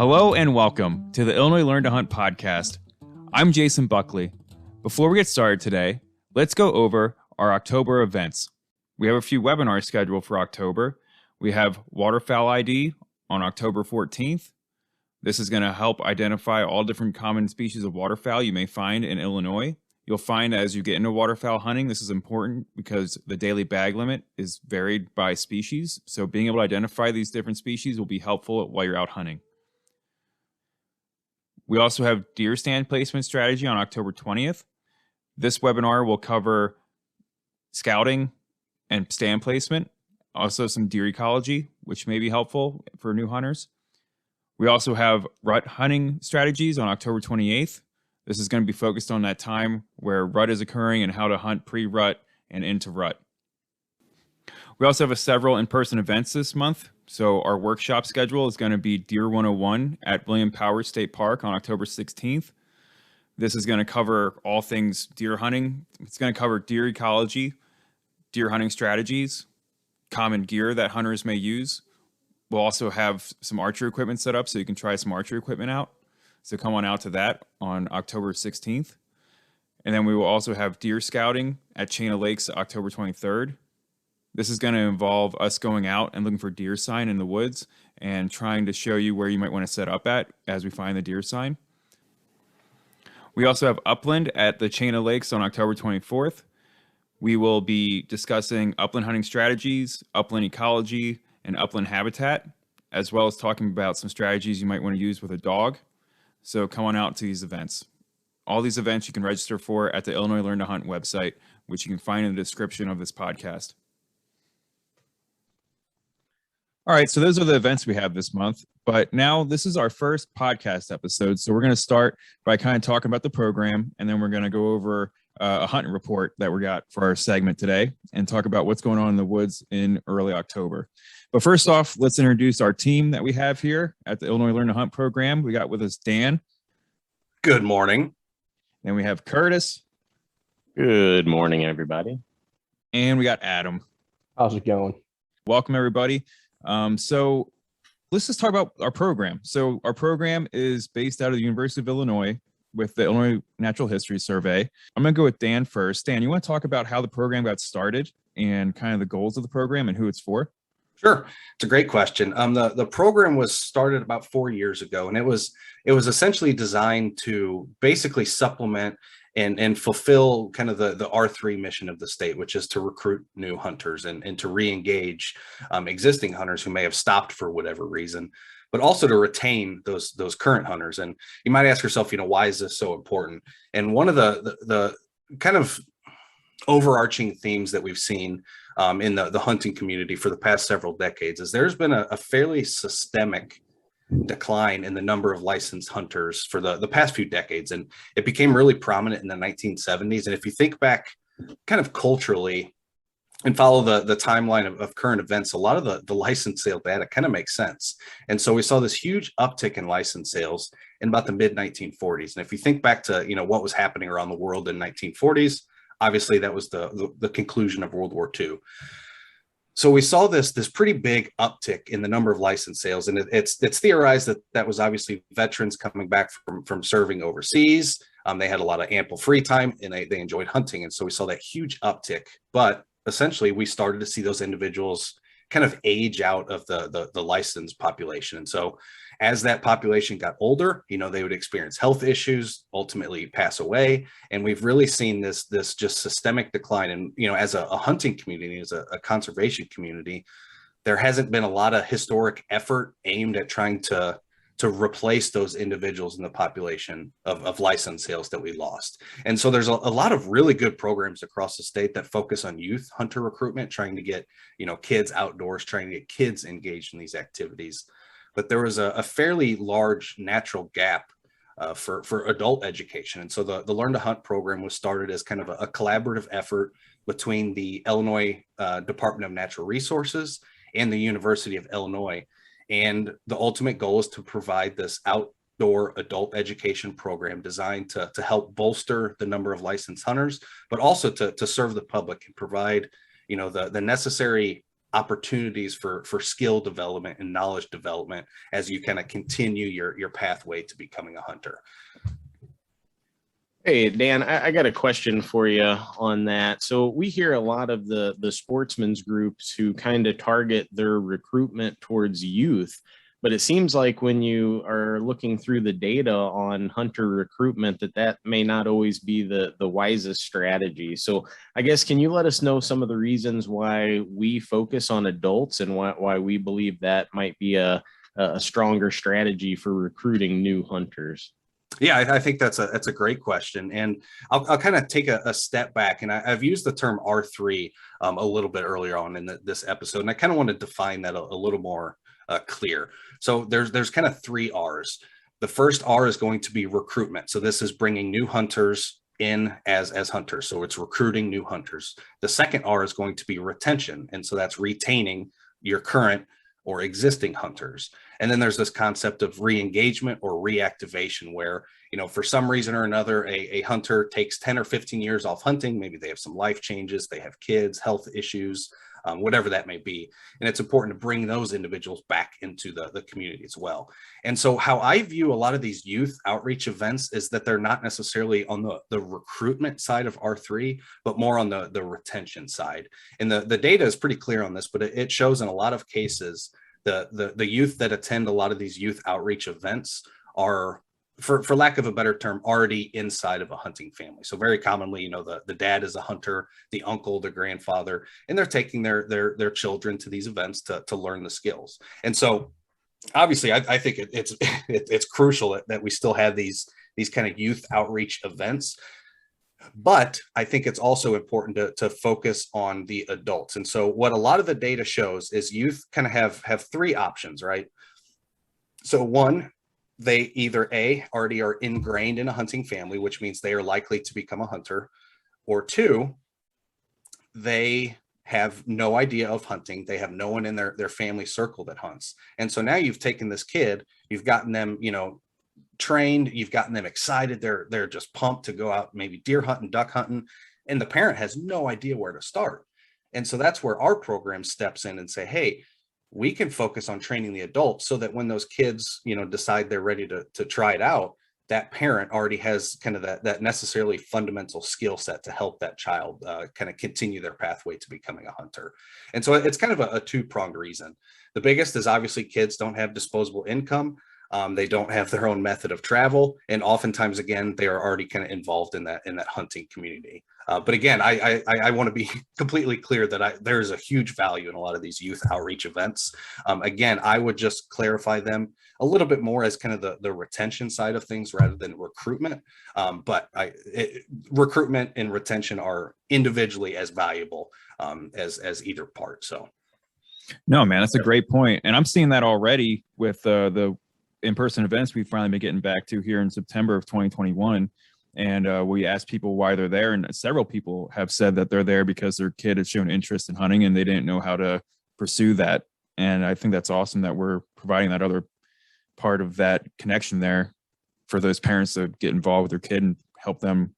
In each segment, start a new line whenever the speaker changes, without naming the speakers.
Hello and welcome to the Illinois Learn to Hunt podcast. I'm Jason Buckley. Before we get started today, let's go over our October events. We have a few webinars scheduled for October. We have Waterfowl ID on October 14th. This is going to help identify all different common species of waterfowl you may find in Illinois. You'll find as you get into waterfowl hunting, this is important because the daily bag limit is varied by species. So being able to identify these different species will be helpful while you're out hunting. We also have deer stand placement strategy on October 20th. This webinar will cover scouting and stand placement, also some deer ecology, which may be helpful for new hunters. We also have rut hunting strategies on October 28th. This is going to be focused on that time where rut is occurring and how to hunt pre-rut and into rut. We also have several in-person events this month. So our workshop schedule is going to be Deer 101 at William Powers State Park on October 16th. This is going to cover all things deer hunting. It's going to cover deer ecology, deer hunting strategies, common gear that hunters may use. We'll also have some archery equipment set up so you can try some archery equipment out. So come on out to that on October 16th. And then we will also have deer scouting at Chain of Lakes October 23rd. This is going to involve us going out and looking for deer sign in the woods and trying to show you where you might want to set up at as we find the deer sign. We also have upland at the Chain of Lakes on October 24th. We will be discussing upland hunting strategies, upland ecology, and upland habitat, as well as talking about some strategies you might want to use with a dog. So come on out to these events. All these events you can register for at the Illinois Learn to Hunt website, which you can find in the description of this podcast. All right, so those are the events we have this month, but now this is our first podcast episode. So we're going to start by kind of talking about the program, and then we're going to go over a hunting report that we got for our segment today and talk about what's going on in the woods in early October. But first off, let's introduce our team that we have here at the Illinois Learn to Hunt program. We got with us Dan.
Good morning.
Then we have Curtis.
Good morning, everybody.
And we got Adam.
How's it going?
Welcome, everybody. So let's just talk about our program. So our program is based out of the University of Illinois with the Illinois Natural History Survey. I'm going to go with Dan first. Dan, you want to talk about how the program got started and kind of the goals of the program and who it's for?
Sure. It's a great question. The program was started about 4 years ago, and it was essentially designed to basically supplement and fulfill kind of the R3 mission of the state, which is to recruit new hunters and to re-engage existing hunters who may have stopped for whatever reason, but also to retain those current hunters. And you might ask yourself, why is this so important? And one of the kind of overarching themes that we've seen in the hunting community for the past several decades is there's been a fairly systemic decline in the number of licensed hunters for the past few decades. And it became really prominent in the 1970s. And if you think back kind of culturally and follow the timeline of current events, a lot of the license sale data kind of makes sense. And so we saw this huge uptick in license sales in about the mid 1940s. And if you think back to, what was happening around the world in 1940s, obviously that was the conclusion of World War II. So we saw this pretty big uptick in the number of license sales, and it's theorized that was obviously veterans coming back from serving overseas. They had a lot of ample free time, and they enjoyed hunting, and so we saw that huge uptick. But essentially, we started to see those individuals kind of age out of the licensed population, and so as that population got older, they would experience health issues, ultimately pass away. And we've really seen this just systemic decline. And, as a hunting community, as a conservation community, there hasn't been a lot of historic effort aimed at trying to replace those individuals in the population of license sales that we lost. And so there's a lot of really good programs across the state that focus on youth hunter recruitment, trying to get, kids outdoors, trying to get kids engaged in these activities. But there was a fairly large natural gap for adult education. And so the Learn to Hunt program was started as kind of a collaborative effort between the Illinois Department of Natural Resources and the University of Illinois. And the ultimate goal is to provide this outdoor adult education program designed to help bolster the number of licensed hunters, but also to serve the public and provide, the necessary opportunities for skill development and knowledge development as you kind of continue your pathway to becoming a hunter.
Hey, Dan, I got a question for you on that. So we hear a lot of the sportsmen's groups who kind of target their recruitment towards youth, but it seems like when you are looking through the data on hunter recruitment, that may not always be the wisest strategy. So I guess, can you let us know some of the reasons why we focus on adults and why we believe that might be a stronger strategy for recruiting new hunters?
Yeah, I think that's a great question, and I'll kind of take a step back, and I've used the term R3 a little bit earlier on in this episode, and I kind of want to define that a little more clear. So there's kind of three R's. The first R is going to be recruitment. So this is bringing new hunters in as hunters. So it's recruiting new hunters. The second R is going to be retention, and so that's retaining your current or existing hunters. And then there's this concept of re-engagement or reactivation where, for some reason or another, a hunter takes 10 or 15 years off hunting. Maybe they have some life changes, they have kids, health issues, whatever that may be. And it's important to bring those individuals back into the community as well. And so how I view a lot of these youth outreach events is that they're not necessarily on the recruitment side of R3, but more on the retention side. And the data is pretty clear on this, but it shows in a lot of cases the youth that attend a lot of these youth outreach events are, for lack of a better term, already inside of a hunting family. So very commonly, the dad is a hunter, the uncle, the grandfather, and they're taking their children to these events to learn the skills. And so obviously I think it's crucial that we still have these kind of youth outreach events. But I think it's also important to focus on the adults. And so what a lot of the data shows is youth kind of have three options, right? So one, they either already are ingrained in a hunting family, which means they are likely to become a hunter, or two, they have no idea of hunting. They have no one in their family circle that hunts. And so now you've taken this kid, you've gotten them, trained, you've gotten them excited, they're just pumped to go out, maybe deer hunting, duck hunting, and the parent has no idea where to start. And so that's where our program steps in and say, hey, we can focus on training the adults so that when those kids decide they're ready to try it out, that parent already has kind of that necessarily fundamental skill set to help that child kind of continue their pathway to becoming a hunter. And so it's kind of a two-pronged reason. The biggest is obviously kids don't have disposable income. They don't have their own method of travel, and oftentimes, again, they are already kind of involved in that hunting community. But again, I want to be completely clear that there's a huge value in a lot of these youth outreach events. Again, I would just clarify them a little bit more as kind of the retention side of things rather than recruitment. But recruitment and retention are individually as valuable as either part. So,
no, man, that's a great point, and I'm seeing that already with the in-person events we've finally been getting back to here in September of 2021. And we asked people why they're there, and several people have said that they're there because their kid has shown interest in hunting and they didn't know how to pursue that. And I think that's awesome that we're providing that other part of that connection there for those parents to get involved with their kid and help them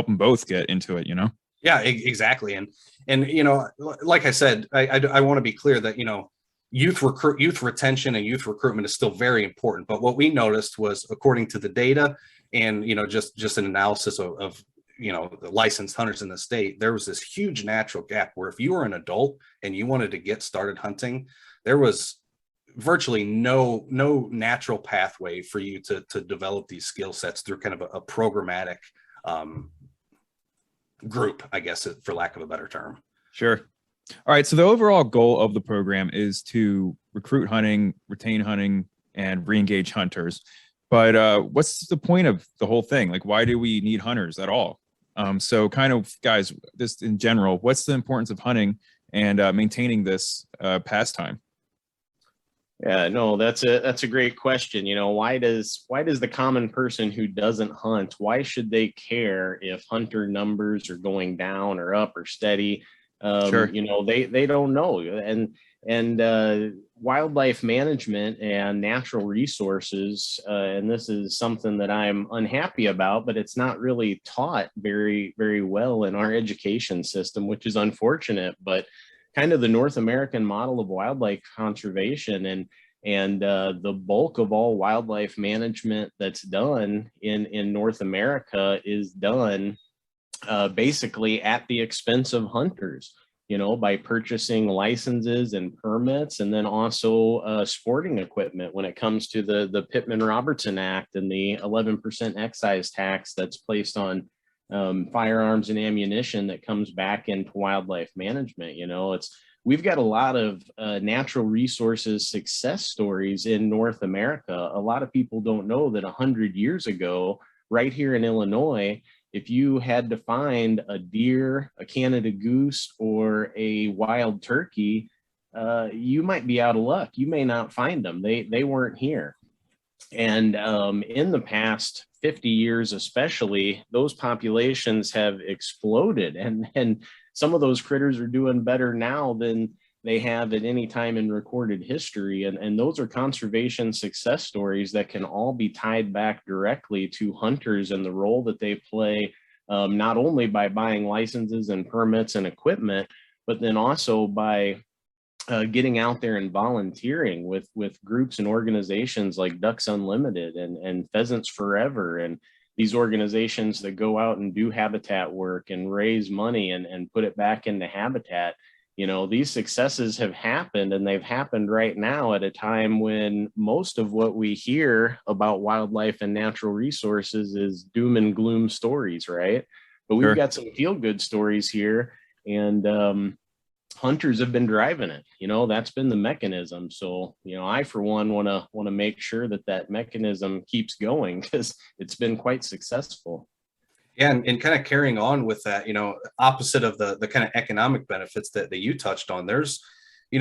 both get into it,
Yeah, exactly. And like I said, I want to be clear that youth retention and youth recruitment is still very important. But what we noticed was, according to the data and just an analysis of the licensed hunters in the state, there was this huge natural gap where if you were an adult and you wanted to get started hunting, there was virtually no natural pathway for you to develop these skill sets through kind of a programmatic group, I guess, for lack of a better term.
Sure. All right. So the overall goal of the program is to recruit hunting, retain hunting, and re-engage hunters. But what's the point of the whole thing? Like, why do we need hunters at all? So kind of, guys, just in general, what's the importance of hunting and maintaining this pastime?
Yeah, no, that's a great question. Why does the common person who doesn't hunt, why should they care if hunter numbers are going down or up or steady?
Sure.
They don't know. And wildlife management and natural resources, and this is something that I'm unhappy about, but it's not really taught very, very well in our education system, which is unfortunate. But kind of the North American model of wildlife conservation, and the bulk of all wildlife management that's done in North America is done basically at the expense of hunters, by purchasing licenses and permits, and then also sporting equipment when it comes to the Pittman-Robertson Act and the 11% excise tax that's placed on firearms and ammunition that comes back into wildlife management. We've got a lot of natural resources success stories in North America. A lot of people don't know that 100 years ago, right here in Illinois, if you had to find a deer, a Canada goose, or a wild turkey, you might be out of luck. You may not find them. They weren't here. And in the past 50 years, especially, those populations have exploded. And some of those critters are doing better now than they have at any time in recorded history. And those are conservation success stories that can all be tied back directly to hunters and the role that they play, not only by buying licenses and permits and equipment, but then also by getting out there and volunteering with groups and organizations like Ducks Unlimited and Pheasants Forever, and these organizations that go out and do habitat work and raise money and put it back into habitat. These successes have happened, and they've happened right now at a time when most of what we hear about wildlife and natural resources is doom and gloom stories, right? But we've got some feel-good stories here, and hunters have been driving it. That's been the mechanism. So, I, for one, want to make sure that mechanism keeps going, because it's been quite successful.
Yeah, and kind of carrying on with that, opposite of the kind of economic benefits that you touched on, there's,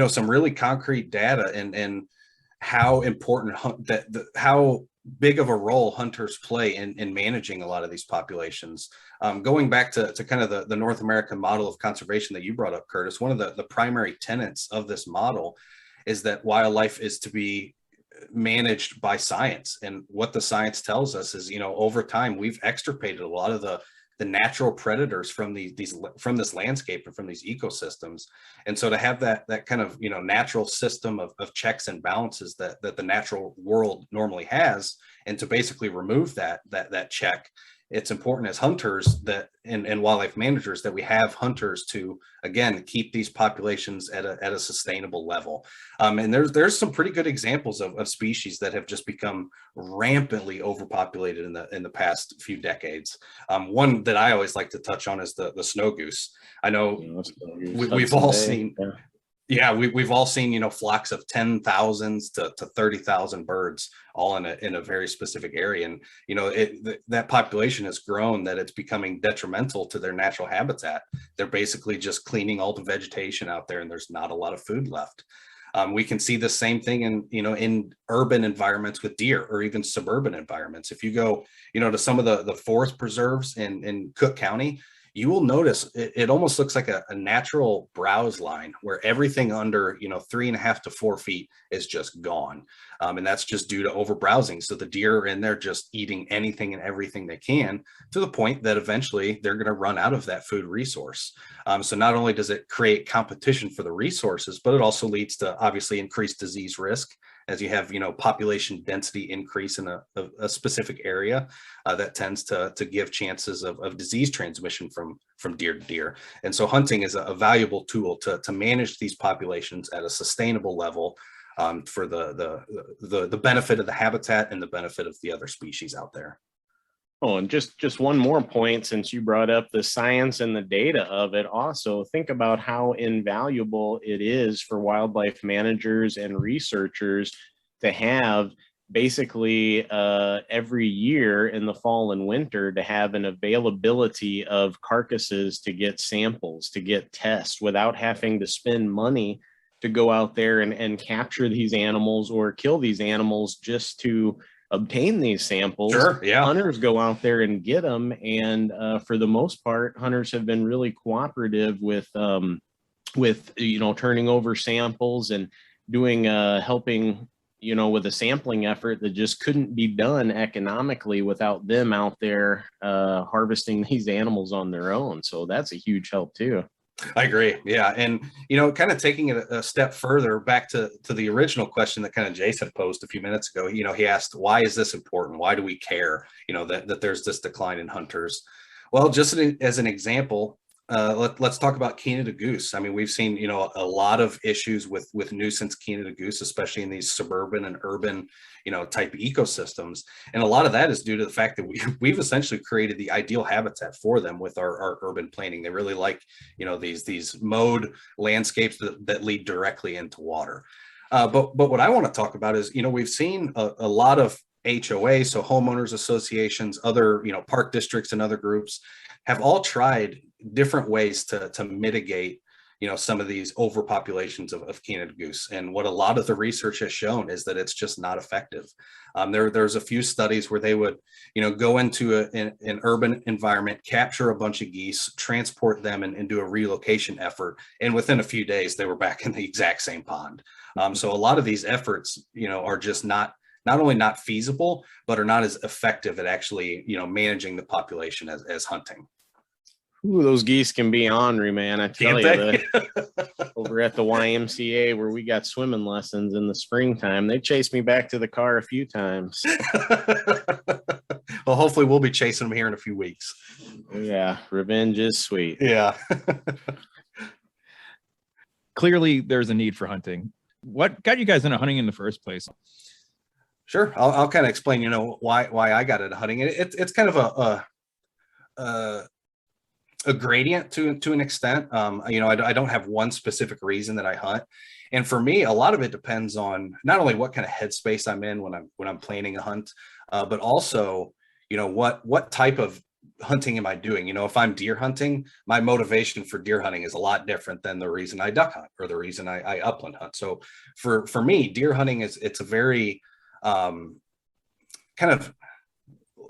some really concrete data and how important how big of a role hunters play in managing a lot of these populations. Going back to kind of the North American model of conservation that you brought up, Curtis, one of the primary tenets of this model is that wildlife is to be managed by science. And what the science tells us is, over time, we've extirpated a lot of the natural predators from from this landscape and from these ecosystems. And so to have that kind of, natural system of checks and balances that the natural world normally has, and to basically remove that check, it's important as hunters and wildlife managers that we have hunters to, again, keep these populations at a sustainable level. And there's some pretty good examples of species that have just become rampantly overpopulated in the past few decades. One that I always like to touch on is the snow goose. I know we've all seen. Yeah, we've all seen, flocks of 10,000s to 30,000 birds all in a very specific area. And, that population has grown that it's becoming detrimental to their natural habitat. They're basically just cleaning all the vegetation out there, and there's not a lot of food left. We can see the same thing in urban environments with deer, or even suburban environments. If you go, to some of the forest preserves in Cook County, you will notice it almost looks like a natural browse line where everything under 3.5 to 4 feet is just gone, and that's just due to over browsing. So the deer are in there just eating anything and everything they can, to the point that eventually they're going to run out of that food resource. So not only does it create competition for the resources, but it also leads to obviously increased disease risk, as you have population density increase in a specific area that tends to give chances of disease transmission from deer to deer. And so hunting is a valuable tool to manage these populations at a sustainable level, for the benefit of the habitat and the benefit of the other species out there.
Oh, and just one more point, since you brought up the science and the data of it. Also, think about how invaluable it is for wildlife managers and researchers to have basically every year in the fall and winter to have an availability of carcasses to get samples, to get tests, without having to spend money to go out there and capture these animals or kill these animals just to obtain these samples.
Sure, yeah.
Hunters go out there and get them, and for the most part, hunters have been really cooperative with turning over samples and doing helping with a sampling effort that just couldn't be done economically without them out there harvesting these animals on their own. So that's a huge help too.
I agree. Yeah. And, kind of taking it a step further back to the original question that kind of Jason posed a few minutes ago, he asked, why is this important? Why do we care, that there's this decline in hunters? Well, just as an example, let's talk about Canada goose. I mean, we've seen, a lot of issues with nuisance Canada goose, especially in these suburban and urban, type ecosystems. And a lot of that is due to the fact that we've essentially created the ideal habitat for them with our urban planning. They really like, these mowed landscapes that lead directly into water. But what I want to talk about is, we've seen a lot of HOA, so homeowners associations, other, park districts and other groups have all tried different ways to mitigate, some of these overpopulations of Canada goose. And what a lot of the research has shown is that it's just not effective. There's a few studies where they would, go into an urban environment, capture a bunch of geese, transport them and do a relocation effort. And within a few days, they were back in the exact same pond. So a lot of these efforts, are just not only not feasible, but are not as effective at actually, managing the population as hunting.
Ooh, those geese can be ornery, man. I tell you, over at the YMCA where we got swimming lessons in the springtime, they chased me back to the car a few times.
Well, hopefully we'll be chasing them here in a few weeks.
Yeah, revenge is sweet.
Yeah.
Clearly, there's a need for hunting. What got you guys into hunting in the first place?
Sure. I'll kind of explain, why I got into hunting. It's kind of a gradient to an extent. I don't have one specific reason that I hunt. And for me, a lot of it depends on not only what kind of headspace I'm in when I'm planning a hunt, but also, what type of hunting am I doing? If I'm deer hunting, my motivation for deer hunting is a lot different than the reason I duck hunt or the reason I upland hunt. So for me, deer hunting it's a very kind of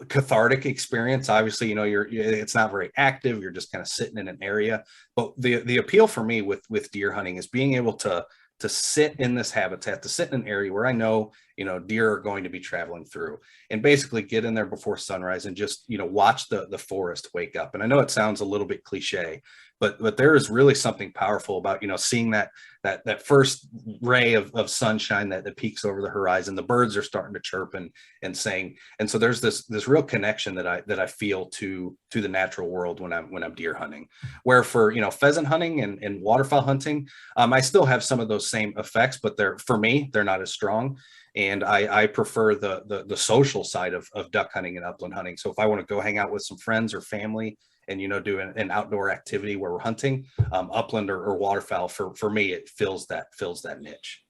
cathartic experience. Obviously, it's not very active. You're just kind of sitting in an area. But the appeal for me with deer hunting is being able to sit in this habitat, to sit in an area where I know, deer are going to be traveling through, and basically get in there before sunrise and just, watch the forest wake up. And I know it sounds a little bit cliche, but there is really something powerful about, seeing that first ray of sunshine that peeks over the horizon. The birds are starting to chirp and sing. And so there's this real connection that I feel to the natural world when I'm deer hunting. Where for, pheasant hunting and waterfowl hunting, I still have some of those same effects, but for me, they're not as strong. And I prefer the social side of duck hunting and upland hunting. So if I want to go hang out with some friends or family and, do an outdoor activity where we're hunting, upland or waterfowl, for me, it fills that niche.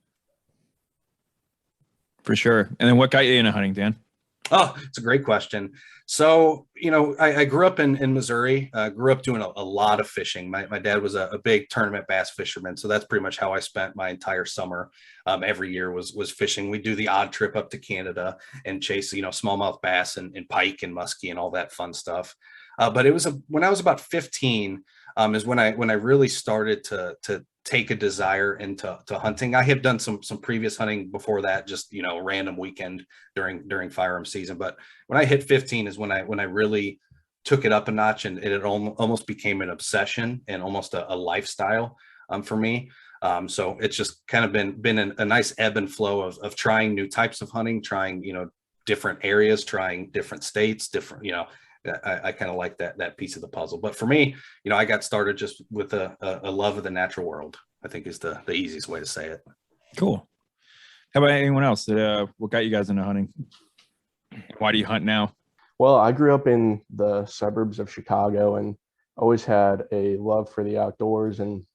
For sure. And then what got you into hunting, Dan?
Oh, it's a great question. So, I grew up in Missouri, grew up doing a lot of fishing. My dad was a big tournament bass fisherman. So that's pretty much how I spent my entire summer. Every year was fishing. We do the odd trip up to Canada and chase, smallmouth bass and pike and muskie and all that fun stuff. But it was when I was about 15, is when I really started to take a desire into hunting. I had done some previous hunting before that, just random weekend during firearm season. But when I hit 15 is when I really took it up a notch, and it almost became an obsession and almost a lifestyle for me. So it's just kind of been a nice ebb and flow of trying new types of hunting, trying different areas, trying different states, different I kind of like that piece of the puzzle. But for me, I got started just with a love of the natural world, I think is the easiest way to say it.
Cool. How about anyone else? What got you guys into hunting? Why do you hunt now?
Well, I grew up in the suburbs of Chicago and always had a love for the outdoors, and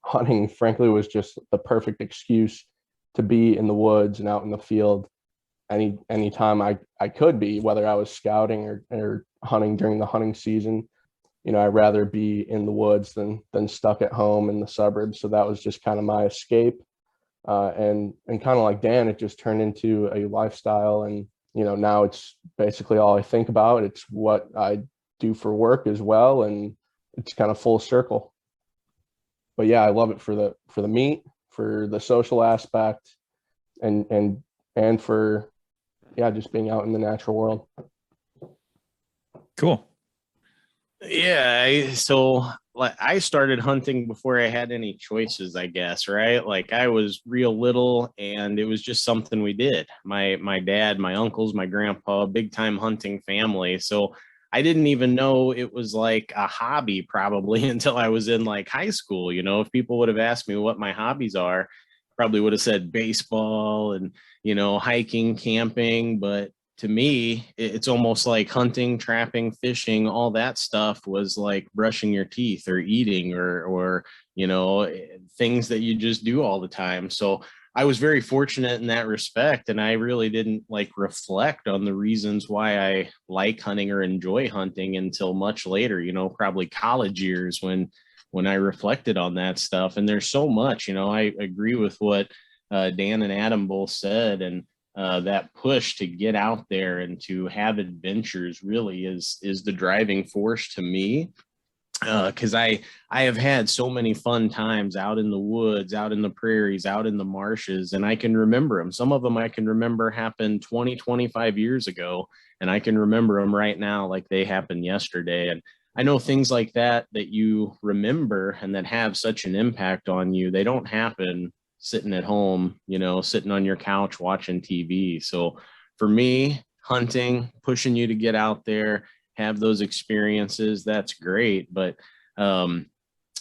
hunting, frankly, was just the perfect excuse to be in the woods and out in the field anytime I could be, whether I was scouting or hunting during the hunting season. I'd rather be in the woods than stuck at home in the suburbs. So that was just kind of my escape. And kind of like Dan, it just turned into a lifestyle. And, now it's basically all I think about. It's what I do for work as well. And it's kind of full circle. But yeah, I love it for the meat, for the social aspect, and for, just being out in the natural world.
Cool.
Yeah. So like I started hunting before I had any choices, I guess, right? Like I was real little and it was just something we did. My dad, my uncles, my grandpa, big time hunting family. So I didn't even know it was like a hobby probably until I was in like high school. You know, if people would have asked me what my hobbies are, probably would have said baseball and, you know, hiking, camping, but to me, it's almost like hunting, trapping, fishing, all that stuff was like brushing your teeth or eating or you know, things that you just do all the time. So I was very fortunate in that respect, and I really didn't like reflect on the reasons why I like hunting or enjoy hunting until much later, you know, probably college years when I reflected on that stuff. And there's so much, you know, I agree with what Dan and Adam both said, and that push to get out there and to have adventures really is the driving force to me. Because I have had so many fun times out in the woods, out in the prairies, out in the marshes, and I can remember them. Some of them I can remember happened 20, 25 years ago, and I can remember them right now like they happened yesterday. And I know things like that you remember and that have such an impact on you, they don't happen sitting at home, you know, sitting on your couch watching TV. So for me, hunting, pushing you to get out there, have those experiences, that's great. But the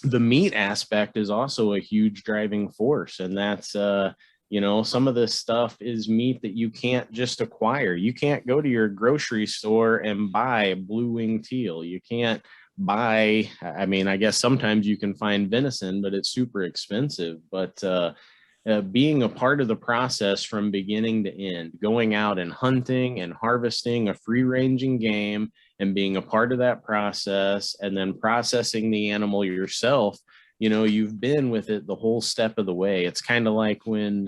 meat aspect is also a huge driving force. And that's, you know, some of this stuff is meat that you can't just acquire. You can't go to your grocery store and buy blue-winged teal. You can't buy, I mean, I guess sometimes you can find venison, but it's super expensive. But being a part of the process from beginning to end, going out and hunting and harvesting a free-ranging game and being a part of that process, and then processing the animal yourself, you know, you've been with it the whole step of the way. It's kind of like when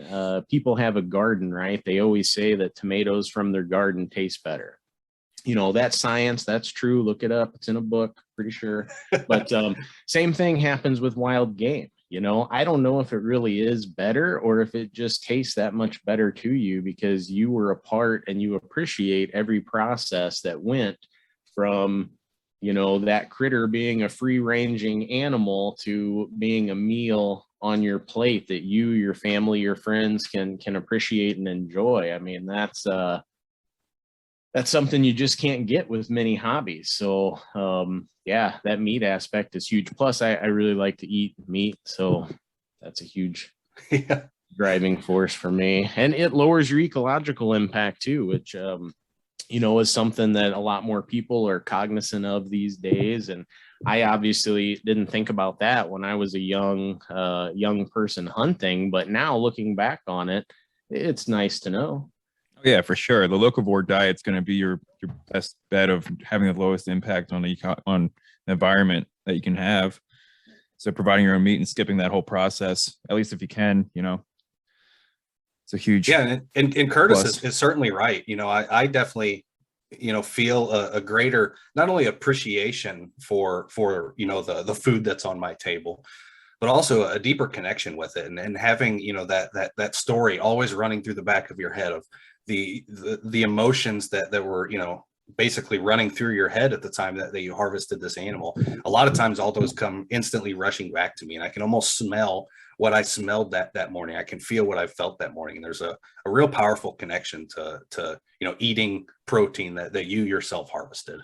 people have a garden, right? They always say that tomatoes from their garden taste better. You know, that's science, that's true. Look it up. It's in a book, pretty sure. But same thing happens with wild game. You know, I don't know if it really is better or if it just tastes that much better to you because you were a part and you appreciate every process that went from, you know, that critter being a free ranging animal to being a meal on your plate that you, your family, your friends can appreciate and enjoy. I mean, that's something you just can't get with many hobbies. So yeah, that meat aspect is huge. Plus I really like to eat meat. So that's a huge driving force for me. And it lowers your ecological impact too, which, you know, is something that a lot more people are cognizant of these days. And I obviously didn't think about that when I was a young person hunting, but now looking back on it, it's nice to know.
Oh, yeah, for sure. The locavore diet's going to be your best bet of having the lowest impact on the environment that you can have. So providing your own meat and skipping that whole process, at least if you can, you know, it's a huge
and Curtis is certainly right. You know, I definitely, you know, feel a greater not only appreciation for you know the food that's on my table, but also a deeper connection with it, and having, you know, that story always running through the back of your head of the emotions that were, you know, basically running through your head at the time that you harvested this animal. A lot of times all those come instantly rushing back to me, and I can almost smell what I smelled that morning. I can feel what I felt that morning. And there's a real powerful connection to you know, eating protein that you yourself harvested.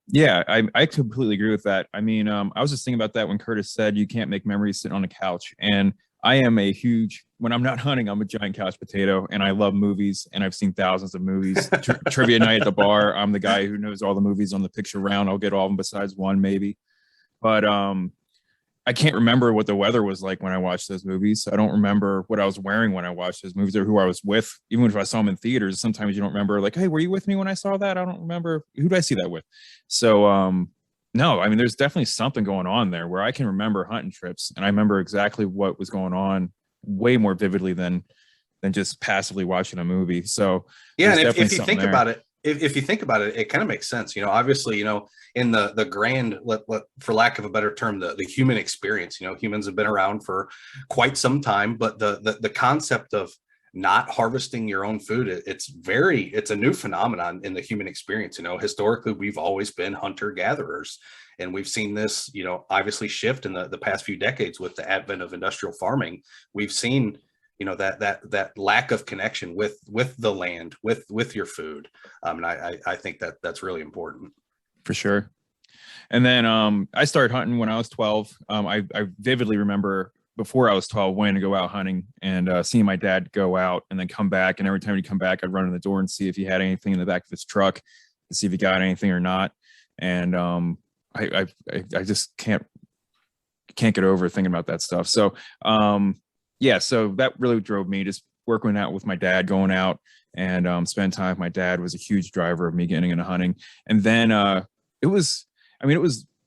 Yeah, I completely agree with that. I mean, I was just thinking about that when Curtis said you can't make memories sitting on a couch. And I am when I'm not hunting, I'm a giant couch potato, and I love movies, and I've seen thousands of movies. Trivia night at the bar, I'm the guy who knows all the movies on the picture round. I'll get all of them besides one maybe. But I can't remember what the weather was like when I watched those movies. I don't remember what I was wearing when I watched those movies or who I was with. Even if I saw them in theaters, sometimes you don't remember, like, hey, were you with me when I saw that? I don't remember. Who did I see that with? So no, I mean, there's definitely something going on there where I can remember hunting trips, and I remember exactly what was going on way more vividly than just passively watching a movie. So
yeah, and if you think about it, if you think about it, it kind of makes sense. You know, obviously, you know, in the grand, for lack of a better term, the human experience, you know, humans have been around for quite some time, but the concept of not harvesting your own food. It's a new phenomenon in the human experience. Historically, we've always been hunter gatherers, and we've seen this, obviously shift in the past few decades with the advent of industrial farming. We've seen, that lack of connection with the land, with your food. And I think that's really important.
For sure. And then I started hunting when I was 12. I vividly remember before I was 12 wanting to go out hunting and seeing my dad go out and then come back. And every time he'd come back, I'd run in the door and see if he had anything in the back of his truck to see if he got anything or not. And I just can't get over thinking about that stuff. So yeah, so that really drove me, just working out with my dad, going out and spending time with my dad was a huge driver of me getting into hunting. And then it was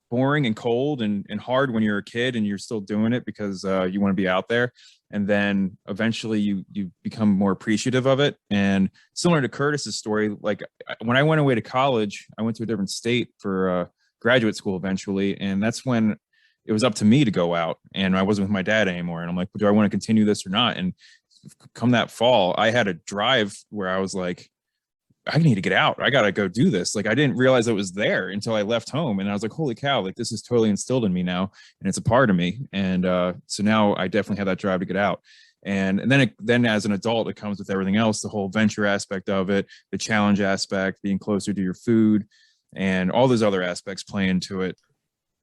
boring and cold and hard when you're a kid and you're still doing it because you want to be out there. And then eventually you become more appreciative of it. And similar to Curtis's story, like when I went away to college, I went to a different state for graduate school eventually. And that's when it was up to me to go out, and I wasn't with my dad anymore. And I'm like, do I want to continue this or not? And come that fall, I had a drive where I was like, I need to get out. I got to go do this. Like, I didn't realize it was there until I left home. And I was like, holy cow, like this is totally instilled in me now. And it's a part of me. And so now I definitely have that drive to get out. And then as an adult, it comes with everything else, the whole venture aspect of it, the challenge aspect, being closer to your food, and all those other aspects play into it.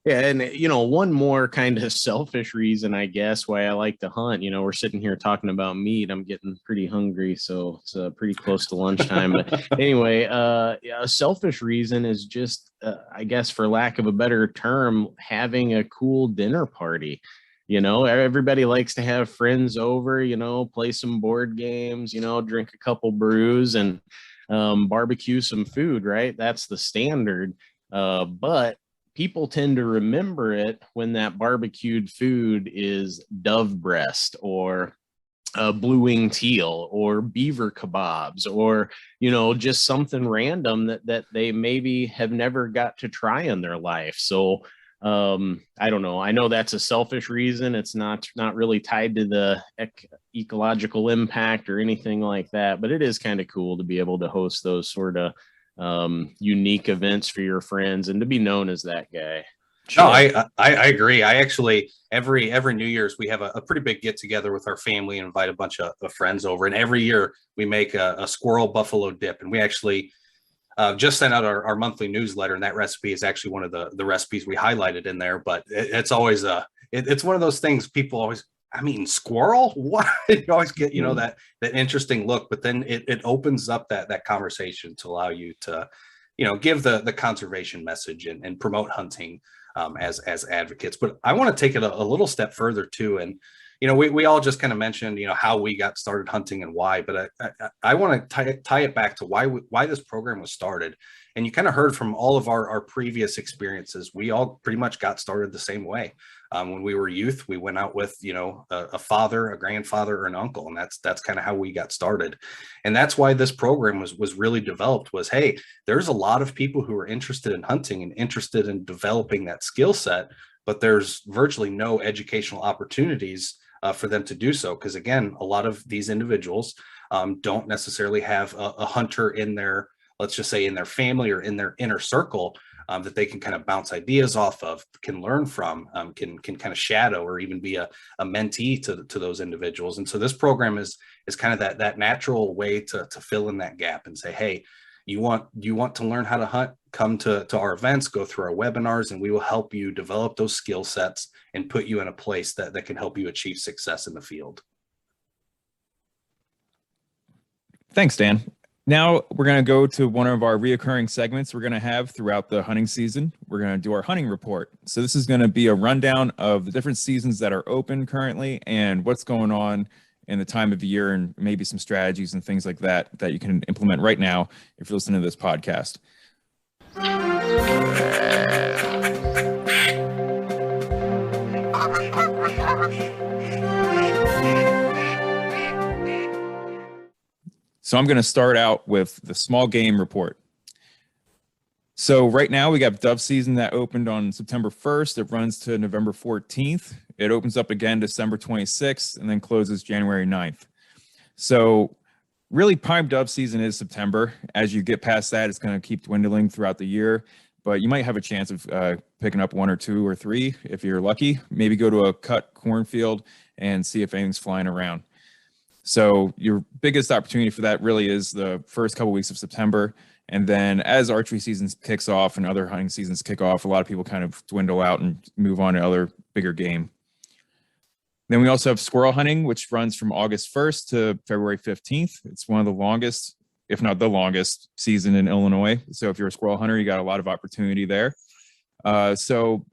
Yeah. And, one more kind of selfish reason, I guess, why I like to hunt, we're sitting here talking about meat. I'm getting pretty hungry, so it's pretty close to lunchtime. But anyway, a selfish reason is just, I guess, for lack of a better term, having a cool dinner party. Everybody likes to have friends over, play some board games, drink a couple brews and barbecue some food, right? That's the standard. But people tend to remember it when that barbecued food is dove breast or blue wing teal or beaver kebabs or, just something random that they maybe have never got to try in their life. So I don't know. I know that's a selfish reason. It's not really tied to the ecological impact or anything like that, but it is kind of cool to be able to host those sort of unique events for your friends and to be known as that guy.
No, I agree. I actually every New Year's we have a pretty big get together with our family and invite a bunch of friends over. And every year we make a squirrel buffalo dip, and we actually just sent out our monthly newsletter, and that recipe is actually one of the recipes we highlighted in there. But it's always it's one of those things people always, I mean, squirrel? What? You always get, that interesting look, but then it opens up that conversation to allow you to, give the conservation message and promote hunting as advocates. But I want to take it a little step further too. And, we all just kind of mentioned, how we got started hunting and why, but I want to tie it back to why this program was started. And you kind of heard from all of our previous experiences. We all pretty much got started the same way. When we were youth, we went out with, a father, a grandfather, or an uncle. And that's kind of how we got started. And that's why this program was really developed was, hey, there's a lot of people who are interested in hunting and interested in developing that skill set, but there's virtually no educational opportunities for them to do so. Because again, a lot of these individuals don't necessarily have a hunter in their, let's just say in their family or in their inner circle that they can kind of bounce ideas off of, can learn from, can kind of shadow or even be a mentee to those individuals. And so this program is kind of that natural way to fill in that gap and say, hey, you want to learn how to hunt, come to our events, go through our webinars, and we will help you develop those skill sets and put you in a place that can help you achieve success in the field.
Thanks, Dan. Now we're going to go to one of our reoccurring segments we're going to have throughout the hunting season. We're going to do our hunting report. So this is going to be a rundown of the different seasons that are open currently and what's going on in the time of the year, and maybe some strategies and things like that you can implement right now if you're listening to this podcast. So I'm going to start out with the small game report. So right now we got dove season that opened on September 1st. It runs to November 14th. It opens up again December 26th and then closes January 9th. So really prime dove season is September. As you get past that, it's going to keep dwindling throughout the year, but you might have a chance of picking up 1 or 2 or 3 if you're lucky. Maybe go to a cut cornfield and see if anything's flying around. So your biggest opportunity for that really is the first couple weeks of September. And then as archery season kicks off and other hunting seasons kick off, a lot of people kind of dwindle out and move on to other bigger game. Then we also have squirrel hunting, which runs from August 1st to February 15th. It's one of the longest, if not the longest, season in Illinois. So if you're a squirrel hunter, you got a lot of opportunity there. So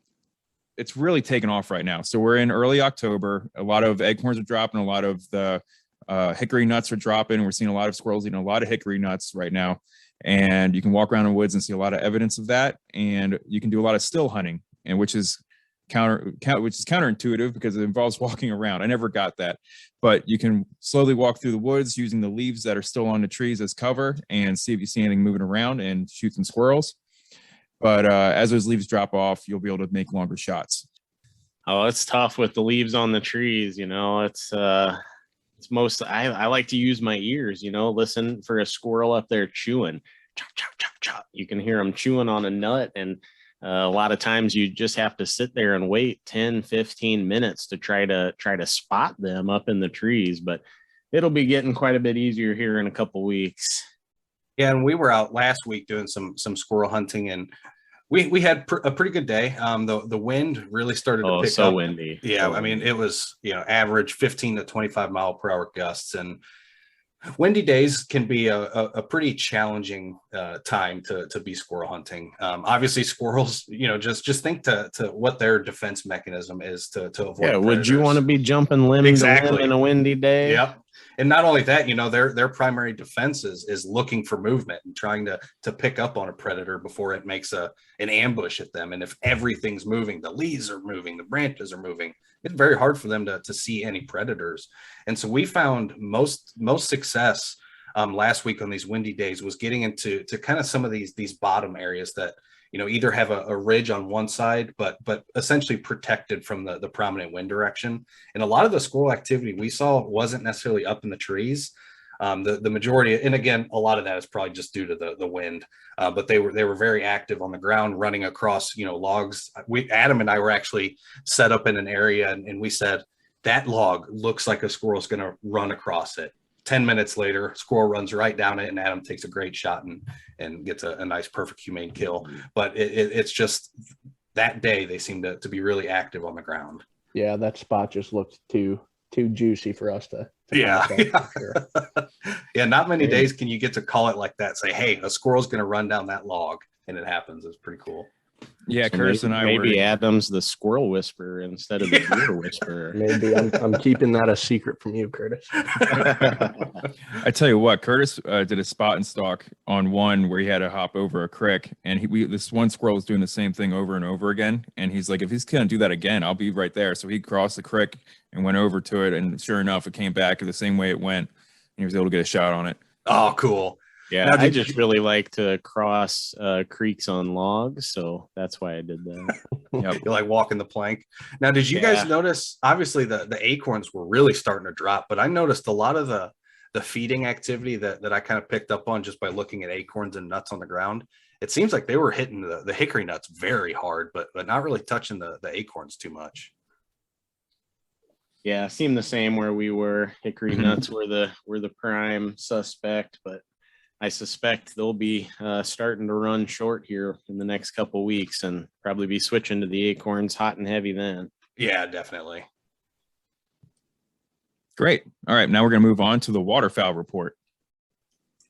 it's really taken off right now. So we're in early October. A lot of acorns are dropping. A lot of the hickory nuts are dropping. We're seeing a lot of squirrels eating a lot of hickory nuts right now. And you can walk around in the woods and see a lot of evidence of that. And you can do a lot of still hunting, and which is counterintuitive because it involves walking around. I never got that, but you can slowly walk through the woods using the leaves that are still on the trees as cover and see if you see anything moving around and shoot some squirrels. But as those leaves drop off, you'll be able to make longer shots.
Oh, it's tough with the leaves on the trees. It's most, I like to use my ears, listen for a squirrel up there chewing. Chop, chop, chop, chop. You can hear them chewing on a nut, and a lot of times you just have to sit there and wait 10, 15 minutes to try to spot them up in the trees, but it'll be getting quite a bit easier here in a couple weeks.
Yeah, and we were out last week doing some squirrel hunting, and we had a pretty good day. The wind really started to pick up.
Windy.
Yeah,
so
I mean, it was, average 15 to 25 mile per hour gusts, and windy days can be a pretty challenging time to be squirrel hunting. Obviously, squirrels, just think to what their defense mechanism is to avoid.
Yeah,
predators.
would you want to be jumping limb to limb in a windy day?
Yep. And not only that, their primary defense is looking for movement and trying to pick up on a predator before it makes an ambush at them. And if everything's moving, the leaves are moving, the branches are moving, it's very hard for them to see any predators. And so we found most success last week on these windy days was getting into kind of some of these bottom areas that, either have a ridge on one side, but essentially protected from the prominent wind direction. And a lot of the squirrel activity we saw wasn't necessarily up in the trees. The majority, and again, a lot of that is probably just due to the wind, but they were very active on the ground, running across, logs. Adam and I were actually set up in an area, and we said, that log looks like a squirrel's going to run across it. 10 minutes later, squirrel runs right down it, and Adam takes a great shot and gets a nice, perfect, humane kill. But it's just that day they seemed to be really active on the ground.
Yeah, that spot just looked too juicy for us to
yeah.
Sure.
Yeah, not many days can you get to call it like that. Say, hey, a squirrel's going to run down that log, and it happens. It's pretty cool.
Yeah,
So
Curtis and I
maybe Adam's the squirrel whisperer instead of the deer whisperer.
Maybe I'm keeping that a secret from you, Curtis.
I tell you what, Curtis did a spot and stalk on one where he had to hop over a creek, and this one squirrel was doing the same thing over and over again. And he's like, if he's gonna do that again, I'll be right there. So he crossed the creek and went over to it, and sure enough, it came back the same way it went, and he was able to get a shot on it.
Oh, cool.
Yeah, I just really like to cross creeks on logs, so that's why I did that.
Yep. You're like walking the plank. Now, did you guys notice, obviously the acorns were really starting to drop, but I noticed a lot of the feeding activity that I kind of picked up on just by looking at acorns and nuts on the ground. It seems like they were hitting the hickory nuts very hard, but not really touching the acorns too much.
Yeah, seemed the same where we were. Hickory nuts were the prime suspect, but I suspect they'll be starting to run short here in the next couple weeks, and probably be switching to the acorns hot and heavy then.
Yeah, definitely.
Great. All right, now we're going to move on to the Waterfowl Report.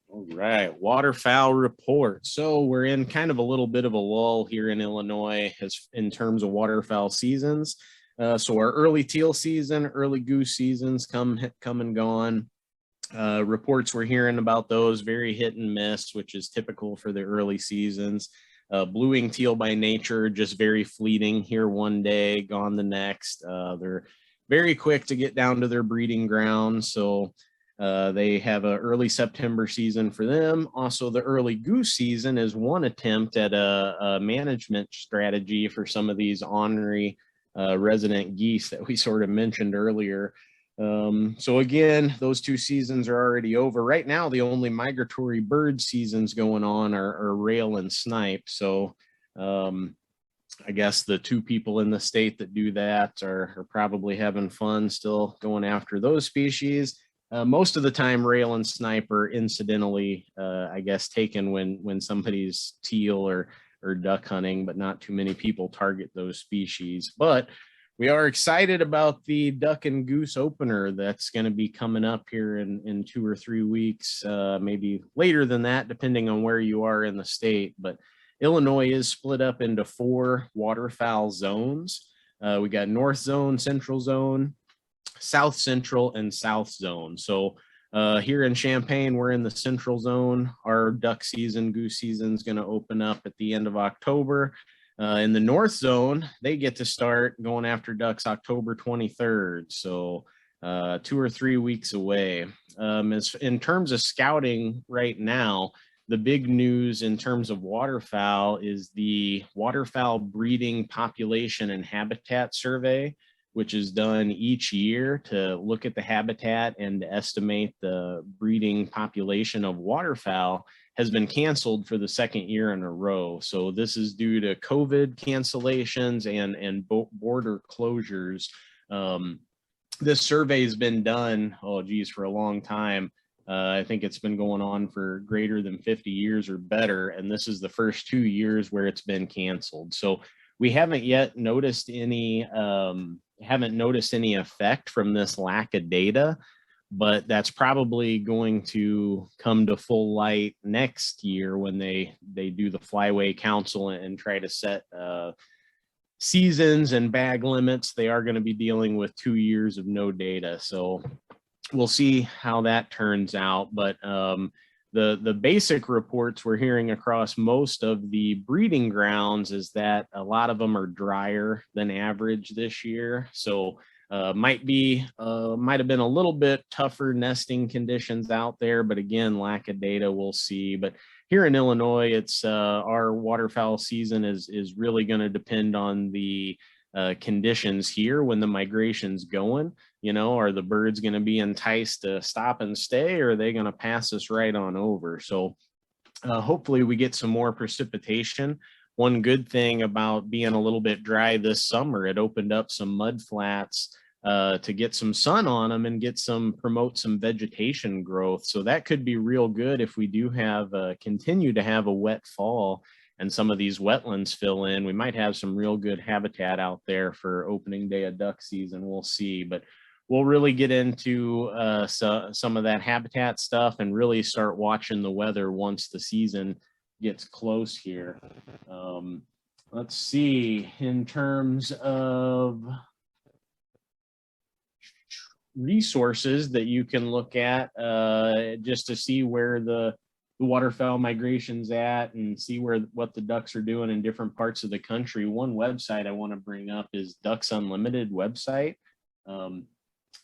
All right, Waterfowl Report. So we're in kind of a little bit of a lull here in Illinois in terms of waterfowl seasons. So our early teal season, early goose seasons come and gone. Reports we're hearing about those, very hit and miss, which is typical for the early seasons. Blue-winged teal by nature, just very fleeting, here one day, gone the next. They're very quick to get down to their breeding grounds, so they have an early September season for them. Also, the early goose season is one attempt at a management strategy for some of these ornery resident geese that we sort of mentioned earlier. So again, those two seasons are already over. Right now, the only migratory bird seasons going on are rail and snipe. So I guess the two people in the state that do that are probably having fun still going after those species. Most of the time, rail and snipe are incidentally, I guess, taken when somebody's teal or duck hunting, but not too many people target those species. But we are excited about the duck and goose opener that's going to be coming up here in 2 or 3 weeks, maybe later than that, depending on where you are in the state. But Illinois is split up into 4 waterfowl zones. We got North Zone, Central Zone, South Central, and South Zone. So here in Champaign, we're in the Central Zone. Our duck season, goose season is going to open up at the end of October. In the North Zone, they get to start going after ducks October 23rd. So 2 or 3 weeks away. As in terms of scouting right now, the big news in terms of waterfowl is the waterfowl breeding population and habitat survey, which is done each year to look at the habitat and to estimate the breeding population of waterfowl, has been canceled for the 2nd year in a row. So this is due to COVID cancellations and border closures. This survey has been done, for a long time. I think it's been going on for greater than 50 years or better, and this is the first 2 years where it's been canceled. So we haven't yet noticed any effect from this lack of data, but that's probably going to come to full light next year when they do the Flyway Council and try to set seasons and bag limits. They are going to be dealing with 2 years of no data. So we'll see how that turns out. But the basic reports we're hearing across most of the breeding grounds is that a lot of them are drier than average this year. So might have been a little bit tougher nesting conditions out there, but again, lack of data, we'll see. But here in Illinois, it's our waterfowl season is really going to depend on the conditions here when the migration's going. Are the birds going to be enticed to stop and stay, or are they going to pass us right on over? So hopefully we get some more precipitation. One good thing about being a little bit dry this summer, it opened up some mud flats to get some sun on them and promote some vegetation growth. So that could be real good if we do continue to have a wet fall and some of these wetlands fill in. We might have some real good habitat out there for opening day of duck season. We'll see, but we'll really get into some of that habitat stuff and really start watching the weather once the season gets close here. Let's see, in terms of resources that you can look at just to see where the waterfowl migration's at and see what the ducks are doing in different parts of the country. One website I want to bring up is Ducks Unlimited website.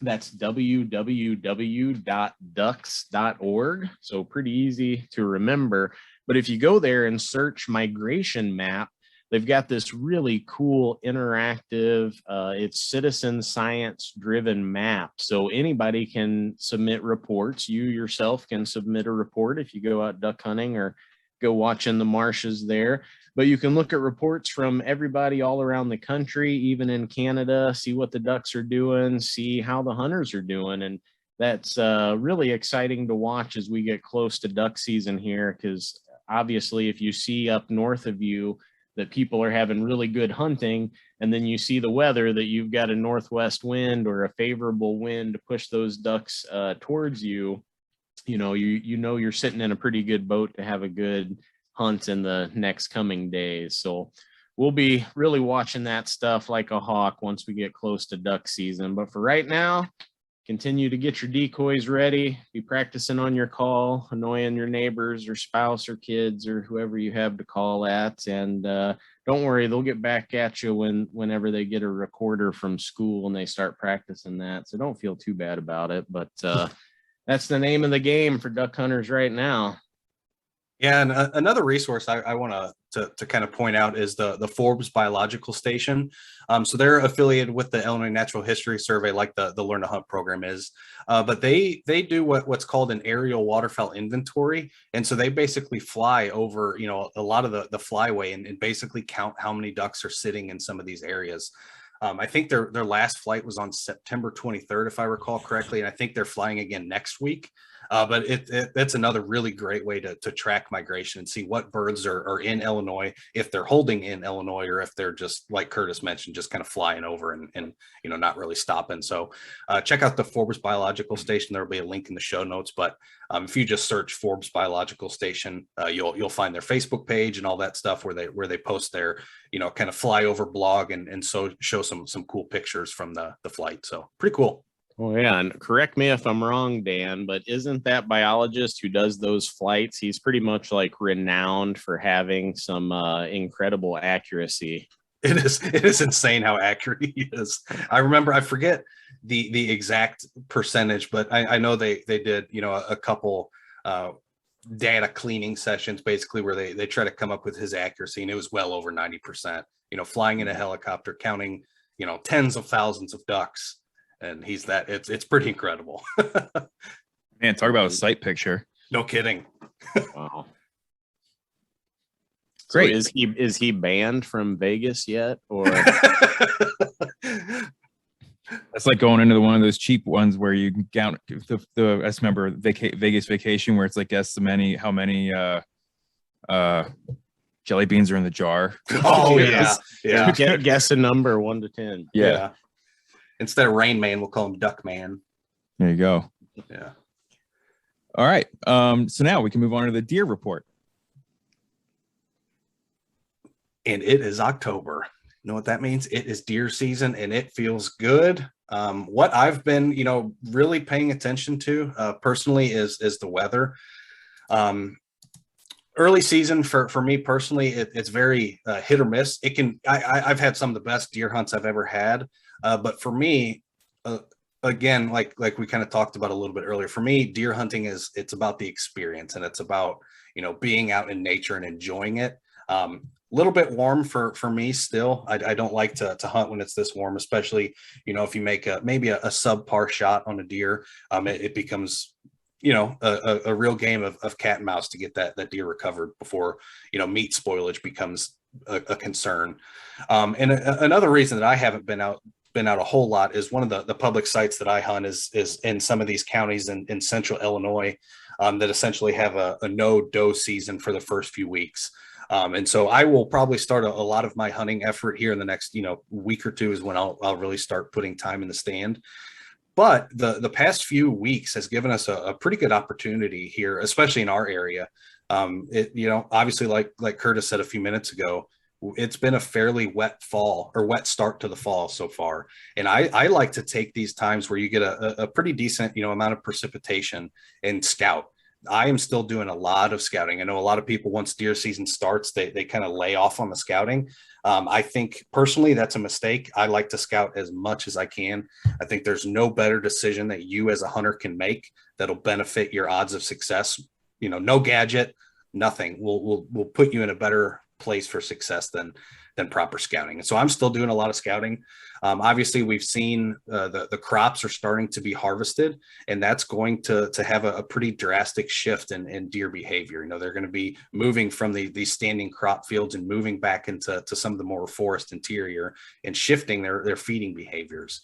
That's www.ducks.org. So pretty easy to remember. But if you go there and search migration map, they've got this really cool interactive, it's citizen science driven map. So anybody can submit reports. You yourself can submit a report if you go out duck hunting or go watching the marshes there. But you can look at reports from everybody all around the country, even in Canada, see what the ducks are doing, see how the hunters are doing. And that's really exciting to watch as we get close to duck season here, because obviously if you see up north of you that people are having really good hunting, and then you see the weather that you've got a northwest wind or a favorable wind to push those ducks towards you, you're sitting in a pretty good boat to have a good hunt in the next coming days. So we'll be really watching that stuff like a hawk once we get close to duck season. But for right now, continue to get your decoys ready, be practicing on your call, annoying your neighbors or spouse or kids or whoever you have to call at. And don't worry, they'll get back at you whenever they get a recorder from school and they start practicing that. So don't feel too bad about it. But that's the name of the game for duck hunters right now.
Yeah, and another resource I want to kind of point out is the Forbes Biological Station. So they're affiliated with the Illinois Natural History Survey, like the Learn to Hunt program is. But they do what's called an aerial waterfowl inventory, and so they basically fly over, you know, a lot of the flyway and basically count how many ducks are sitting in some of these areas. I think their last flight was on September 23rd, if I recall correctly, and I think they're flying again next week. But that's another really great way to track migration and see what birds are in Illinois, if they're holding in Illinois, or if they're just, like Curtis mentioned, just kind of flying over and you know, not really stopping. So check out the Forbes Biological Station. There will be a link in the show notes. But if you just search Forbes Biological Station, you'll find their Facebook page and all that stuff where they post their, you know, kind of flyover blog and so show some cool pictures from the flight. So pretty cool.
Oh yeah, and correct me if I'm wrong, Dan, but isn't that biologist who does those flights, he's pretty much like renowned for having some incredible accuracy?
It is insane how accurate he is. I forget the exact percentage, but I know they did, you know, a couple data cleaning sessions basically where they try to come up with his accuracy, and it was well over 90%, you know, flying in a helicopter, counting, you know, tens of thousands of ducks. And it's pretty incredible.
Man, talk about a sight picture.
No kidding.
Wow.
Great.
So is he banned from Vegas yet, or?
That's like going into one of those cheap ones where you can count the I just remember Vegas Vacation, where it's like guess how many jelly beans are in the jar.
Oh yeah.
Guess a number 1 to 10.
Yeah.
Instead of Rain Man, we'll call him Duck Man.
There you go.
Yeah.
All right. So now we can move on to the deer report.
And it is October. You know what that means? It is deer season, and it feels good. What I've been, you know, really paying attention to personally is the weather. Early season for me personally, it's very hit or miss. I've had some of the best deer hunts I've ever had. But for me, again, like we kind of talked about a little bit earlier, for me, deer hunting it's about the experience, and it's about, you know, being out in nature and enjoying it. A little bit warm for me still. I don't like to hunt when it's this warm, especially, you know, if you make maybe a subpar shot on a deer, it becomes, you know, a real game of cat and mouse to get that deer recovered before, you know, meat spoilage becomes a concern. And another reason that I haven't been out a whole lot is one of the public sites that I hunt is in some of these counties in central Illinois that essentially have a no doe season for the first few weeks. And so I will probably start a lot of my hunting effort here in the next, you know, week or two is when I'll really start putting time in the stand. But the past few weeks has given us a pretty good opportunity here, especially in our area. You know, obviously, like Curtis said a few minutes ago, it's been a fairly wet fall or wet start to the fall so far. And I like to take these times where you get a pretty decent, you know, amount of precipitation and scout. I am still doing a lot of scouting. I know a lot of people, once deer season starts, they kind of lay off on the scouting. I think personally that's a mistake. I like to scout as much as I can. I think there's no better decision that you as a hunter can make that'll benefit your odds of success. You know, no gadget, nothing will put you in a better place for success than proper scouting. And so I'm still doing a lot of scouting. Obviously, we've seen the crops are starting to be harvested, and that's going to have a pretty drastic shift in deer behavior. You know, they're going to be moving from these standing crop fields and moving back into some of the more forest interior and shifting their feeding behaviors.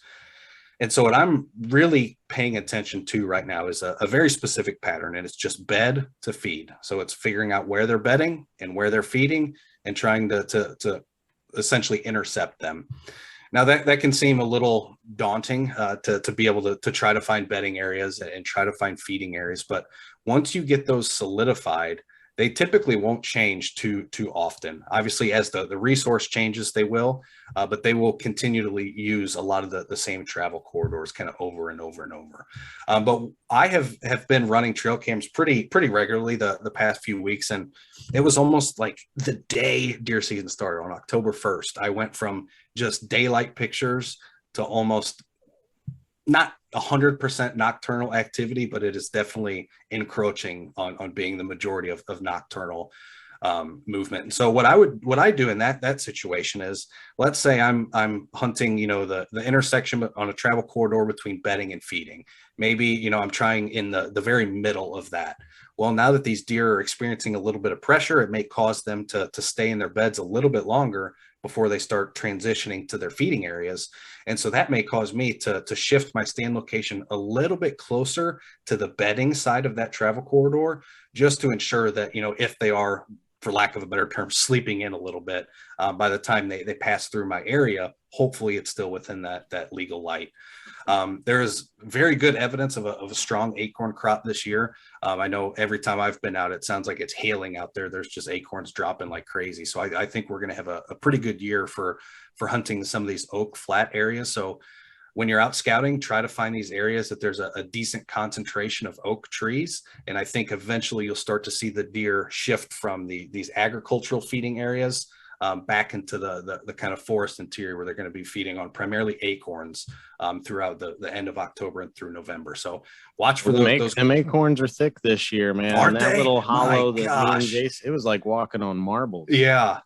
And so what I'm really paying attention to right now is a very specific pattern, and it's just bed to feed. So it's figuring out where they're bedding and where they're feeding and trying to essentially intercept them. Now that can seem a little daunting to be able to try to find bedding areas and try to find feeding areas. But once you get those solidified, they typically won't change too often. Obviously, as the resource changes, they will, but they will continually use a lot of the same travel corridors kind of over and over and over. But I have been running trail cams pretty regularly the past few weeks, and it was almost like the day deer season started on October 1st. I went from just daylight pictures to almost not 100% nocturnal activity, but it is definitely encroaching on being the majority of nocturnal movement. And so what I do in that situation is, let's say I'm hunting, the intersection on a travel corridor between bedding and feeding. Maybe, I'm trying in the very middle of that. Well, now that these deer are experiencing a little bit of pressure, it may cause them to stay in their beds a little bit longer before they start transitioning to their feeding areas. And so that may cause me to shift my stand location a little bit closer to the bedding side of that travel corridor, just to ensure that, if they are, for lack of a better term, sleeping in a little bit, by the time they pass through my area, hopefully it's still within that legal light. There is very good evidence of a strong acorn crop this year. I know every time I've been out, it sounds like it's hailing out there. There's just acorns dropping like crazy. So I think we're going to have a pretty good year for hunting some of these oak flat areas. So when you're out scouting, try to find these areas that there's a decent concentration of oak trees. And I think eventually you'll start to see the deer shift from these agricultural feeding areas back into the kind of forest interior, where they're going to be feeding on primarily acorns throughout the end of October and through November. So watch for those.
Them acorns are thick this year, man.
Aren't
that
they?
little hollow
My
that
gosh.
me and Jason, it was like walking on marbles.
Yeah,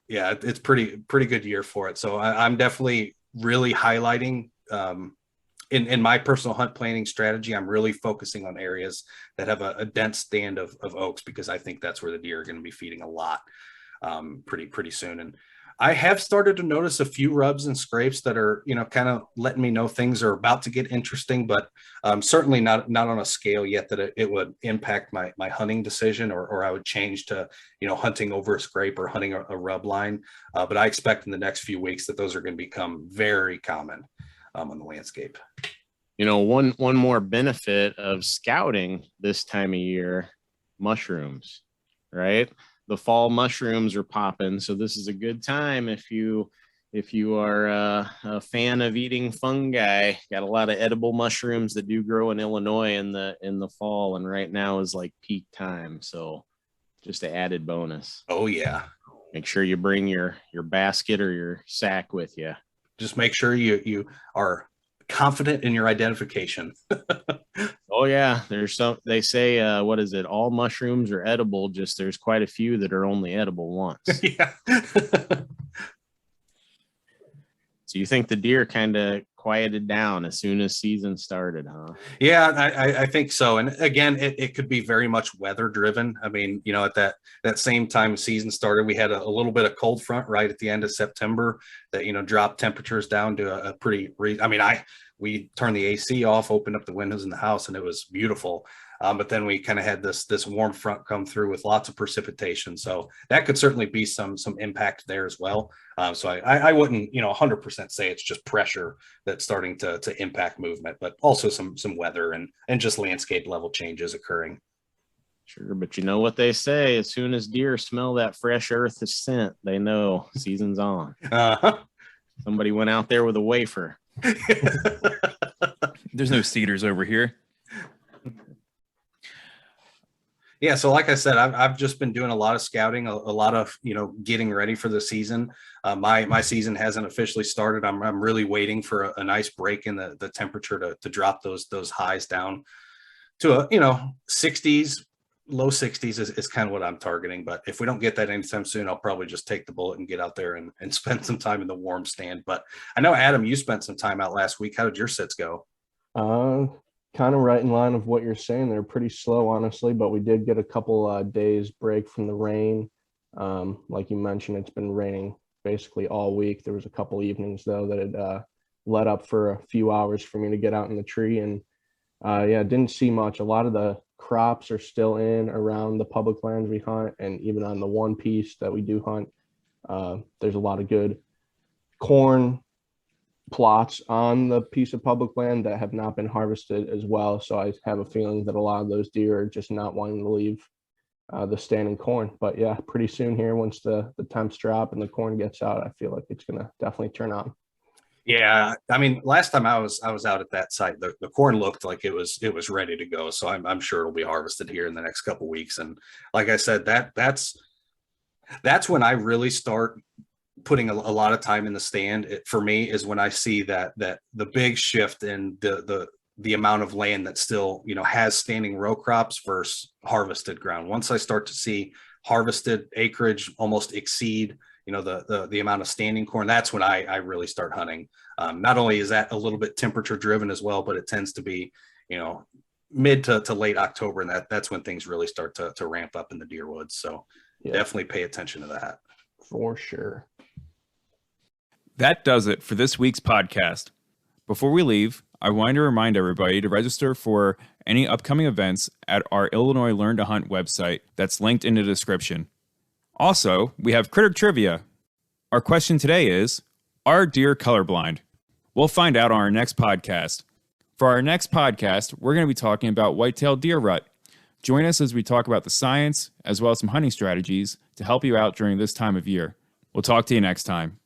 it's pretty good year for it. So I'm definitely really highlighting in my personal hunt planning strategy. I'm really focusing on areas that have a dense stand of oaks, because I think that's where the deer are going to be feeding a lot pretty soon. And I have started to notice a few rubs and scrapes that are, kind of letting me know things are about to get interesting, but certainly not on a scale yet that it would impact my hunting decision, or I would change to, hunting over a scrape or hunting a rub line. But I expect in the next few weeks that those are going to become very common on the landscape.
One more benefit of scouting this time of year, mushrooms, right? The fall mushrooms are popping, so this is a good time if you are a fan of eating fungi. Got a lot of edible mushrooms that do grow in Illinois in the fall, and right now is like peak time. So just an added bonus.
Oh yeah.
Make sure you bring your basket or your sack with you.
Just make sure you are confident in your identification.
Oh yeah, they say what is it? All mushrooms are edible, just there's quite a few that are only edible once.
Yeah.
So you think the deer kind of quieted down as soon as season started, huh?
Yeah, I think so. And again, it could be very much weather driven. I mean, at that same time season started, we had a little bit of cold front right at the end of September that, dropped temperatures down to a pretty, we turned the AC off, opened up the windows in the house, and it was beautiful. But then we kind of had this warm front come through with lots of precipitation. So that could certainly be some impact there as well. So I wouldn't, 100% say it's just pressure that's starting to impact movement, but also some weather and just landscape level changes occurring.
Sure, but you know what they say, as soon as deer smell that fresh earth scent, they know season's on.
Uh-huh.
Somebody went out there with a wafer.
There's no cedars over here.
Yeah, so like I said, I've just been doing a lot of scouting, a lot of getting ready for the season. My season hasn't officially started. I'm really waiting for a nice break in the temperature to drop those highs down to a 60s, low 60s is kind of what I'm targeting. But if we don't get that anytime soon, I'll probably just take the bullet and get out there and spend some time in the warm stand. But I know, Adam, you spent some time out last week. How did your sits go?
Kind of right in line of what you're saying. They're pretty slow, honestly, but we did get a couple days break from the rain. Like you mentioned, it's been raining basically all week. There was a couple evenings though that it let up for a few hours for me to get out in the tree, and didn't see much. A lot of the crops are still in around the public lands we hunt, and even on the one piece that we do hunt, there's a lot of good corn plots on the piece of public land that have not been harvested as well. So I have a feeling that a lot of those deer are just not wanting to leave the standing corn. But yeah, pretty soon here, once the temps drop and the corn gets out, I feel like it's going to definitely turn on.
Yeah, I mean, last time I was out at that site, the corn looked like it was ready to go. So I'm sure it'll be harvested here in the next couple of weeks. And like I said, that's when I really start putting a lot of time in the stand, for me, is when I see that the big shift in the amount of land that still, has standing row crops versus harvested ground. Once I start to see harvested acreage almost exceed, the amount of standing corn, that's when I really start hunting. Not only is that a little bit temperature driven as well, but it tends to be, mid to late October, and that's when things really start to ramp up in the deer woods. So definitely pay attention to that.
For sure.
That does it for this week's podcast. Before we leave, I wanted to remind everybody to register for any upcoming events at our Illinois Learn to Hunt website that's linked in the description. Also, we have critter trivia. Our question today is, are deer colorblind? We'll find out on our next podcast. For our next podcast, we're going to be talking about white-tailed deer rut. Join us as we talk about the science as well as some hunting strategies to help you out during this time of year. We'll talk to you next time.